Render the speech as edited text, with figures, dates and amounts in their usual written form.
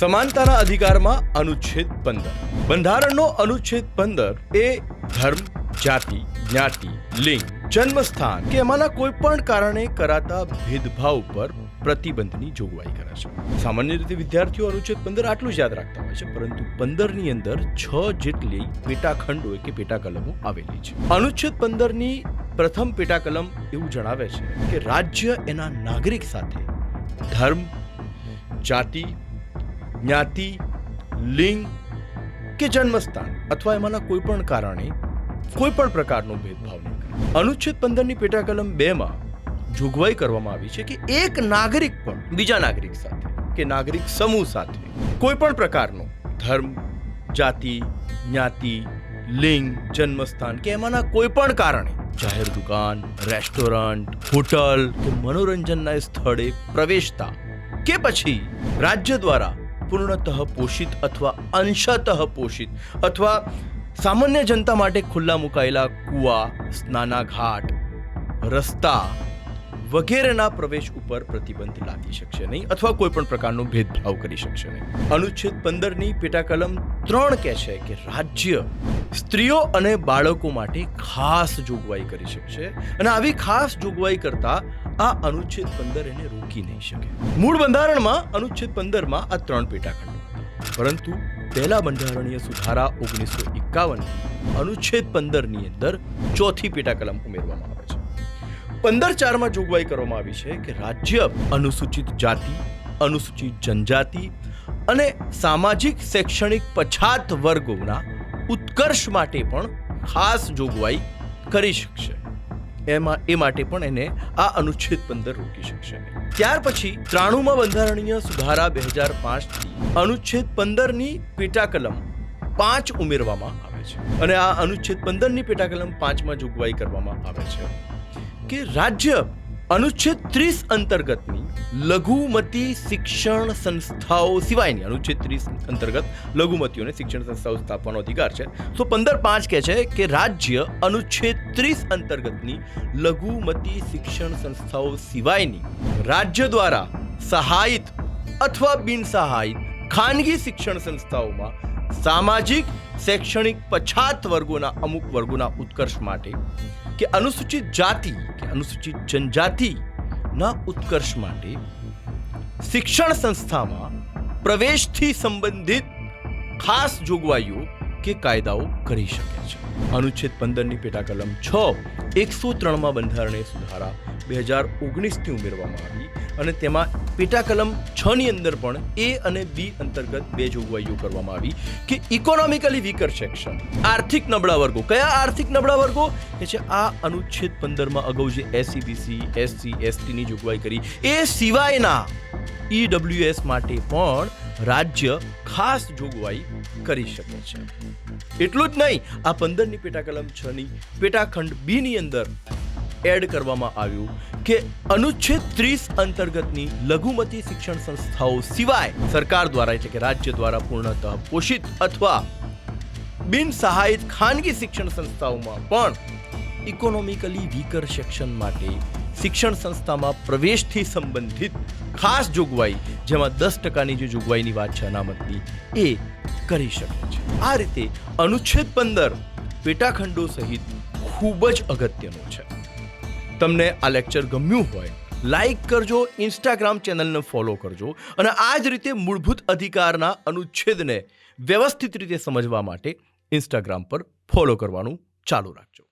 સમાનતાના અધિકારમાં અનુચ્છેદ 15 બંધારણનો અનુચ્છેદ 15 એ ધર્મ, જાતિ, જ્ઞાતિ, લિંગ, જન્મસ્થાન કે એમાંના કોઈ પણ કારણે કરાતા ભેદભાવ પર પ્રતિબંધની જોગવાઈ કરે છે. સામાન્ય રીતે વિદ્યાર્થીઓ અનુચ્છેદ 15 આટલું જ યાદ રાખતા હોય છે, પરંતુ 15 ની અંદર 6 જેટલી પેટાખંડો કે પેટા કલમો આવેલી છે. અનુચ્છેદ 15 ની પ્રથમ પેટા કલમ એવું જણાવે છે કે રાજ્ય એના નાગરિક સાથે ધર્મ, જાતિ, જ્ઞાતિ, લિંગ કે જન્મસ્થાન અથવા એમાંના કોઈ પણ કારણે કોઈ પણ પ્રકારનો ભેદભાવ નહીં કરે. અનુચ્છેદ 15 ની પેટા કલમ 2 માં જોગવાઈ કરવામાં આવી છે કે એક નાગરિક પણ બીજા નાગરિક સાથે કે નાગરિક સમૂહ સાથે કોઈ પણ પ્રકારનો ધર્મ, જાતિ, જ્ઞાતિ, લિંગ, જન્મસ્થાન કે એમાંના કોઈ પણ કારણે જાહેર દુકાન, રેસ્ટોરન્ટ, હોટલ કે મનોરંજનના સ્થળે પ્રવેશતા કે પછી રાજ્ય દ્વારા પૂર્ણતઃ પોષિત અથવા અંશતઃ પોષિત અથવા સામાન્ય જનતા માટે ખુલ્લા મુકાયેલા કુવા, સ્નાનાઘાટ, રસ્તા વગેરેના પ્રવેશ ઉપર પ્રતિબંધ લાદી શકશે નહીં અથવા કોઈ પણ પ્રકારનો ભેદભાવ કરી શકશે નહીં. અનુચ્છેદ 15 ની પેટા કલમ 3 કહે છે કે રાજ્ય સ્ત્રીઓ અને બાળકો માટે ખાસ જોગવાઈ કરી શકશે અને આવી ખાસ જોગવાઈ કરતા આ અનુચ્છેદ 15 એને રોકી નહીં શકે. મૂળ બંધારણમાં અનુચ્છેદ 15 માં આ 3 પેટાખંડો હતા, પરંતુ પહેલા બંધારણીય સુધારા 1951 અનુચ્છેદ 15 ની અંદર ચોથી પેટા કલમ ઉમેરવામાં આવે છે. 15(4) માં જોગવાઈ કરવામાં આવી છે કે રાજ્ય અનુસૂચિત જાતિ, અનુસૂચિત જનજાતિ અને સામાજિક શૈક્ષણિક પછાત વર્ગોના ઉત્કર્ષ માટે પણ ખાસ જોગવાઈ કરી શકશે. એ માટે પણ એને આ અનુચ્છેદ 15 રોકી શકશે. ત્યાર પછી 93માં બંધારણીય સુધારા 2005 થી અનુચ્છેદ 15 ની પેટા કલમ 5 ઉમેરવામાં આવે છે અને આ અનુચ્છેદ 15 ની પેટા કલમ 5 માં જોગવાઈ કરવામાં આવે છે કે રાજ્ય અનુચ્છેદ 30 અંતર્ગતની લઘુમતી શિક્ષણ સંસ્થાઓ સિવાયની અનુચ્છેદ 30 અંતર્ગત લઘુમતીઓને શિક્ષણ સંસ્થાઓ સ્થાપવાનો અધિકાર છે. તો 15(5) કહે છે કે રાજ્ય અનુચ્છેદ 30 અંતર્ગતની લઘુમતી શિક્ષણ સંસ્થાઓ સિવાયની રાજ્ય દ્વારા સહાયિત અથવા બિન સહાયિત ખાનગી શિક્ષણ સંસ્થાઓમાં સામાજિક શૈક્ષણિક પછાત વર્ગોના અમુક વર્ગોના ઉત્કર્ષ માટે કે અનુસૂચિત જાતિ કે અનુસૂચિત જનજાતિના ઉત્કર્ષ માટે શિક્ષણ સંસ્થામાં પ્રવેશથી સંબંધિત ખાસ જોગવાઈઓ કે કાયદાઓ કરી શકે છે. અનુચ્છેદ 15 ની પેટા કલમ 6 103માં બંધારણીય સુધારા 2019 થી ઉમેરવામાં આવી અને તેમાં પેટા કલમ 6 ની અંદર પણ એ અને બી અંતર્ગત 2 જોગવાઈઓ કરવામાં આવી કે ઇકોનોમિકલી વીકર સેક્શન આર્થિક નબળા વર્ગો. કયા આર્થિક નબળા વર્ગો કે છે આ અનુચ્છેદ 15 માં અગાઉ જે એસસી, બીસી, એસસી, એસટી ની જોગવાઈ કરી એ સિવાયના ઈડબ્લ્યુએસ માટે પણ રાજ્ય ખાસ જોગવાઈ કરી શકે છે. એટલું જ નહીં, આ 15 ની પેટા કલમ 6 ની પેટાખંડ બી ની અંદર એડ કરવામાં આવ્યું કે અનુચ્છેદ 30 અંતર્ગતની લઘુમતી શિક્ષણ સંસ્થાઓ સિવાય સરકાર દ્વારા એટલે કે રાજ્ય દ્વારા પૂર્ણતઃ પોષિત અથવા બિન સહાયિત ખાનગી શિક્ષણ સંસ્થાઓમાં પણ ઇકોનોમિકલી વીકર સેક્શન માટે શિક્ષણ સંસ્થામાં પ્રવેશથી સંબંધિત ખાસ જોગવાઈ, જેમાં 10% જે જોગવાઈની વાત છે અનામતની, એ કરી શકે છે. આ રીતે અનુચ્છેદ 15 પેટાખંડો સહિત ખૂબ જ અગત્યનો છે. તમને આ લેક્ચર ગમ્યું હોય લાઈક કરજો, ઇન્સ્ટાગ્રામ ચેનલને ફોલો કરજો અને આ જ રીતે મૂળભૂત અધિકારના અનુચ્છેદને વ્યવસ્થિત રીતે સમજવા માટે ઇન્સ્ટાગ્રામ પર ફોલો કરવાનું ચાલુ રાખજો.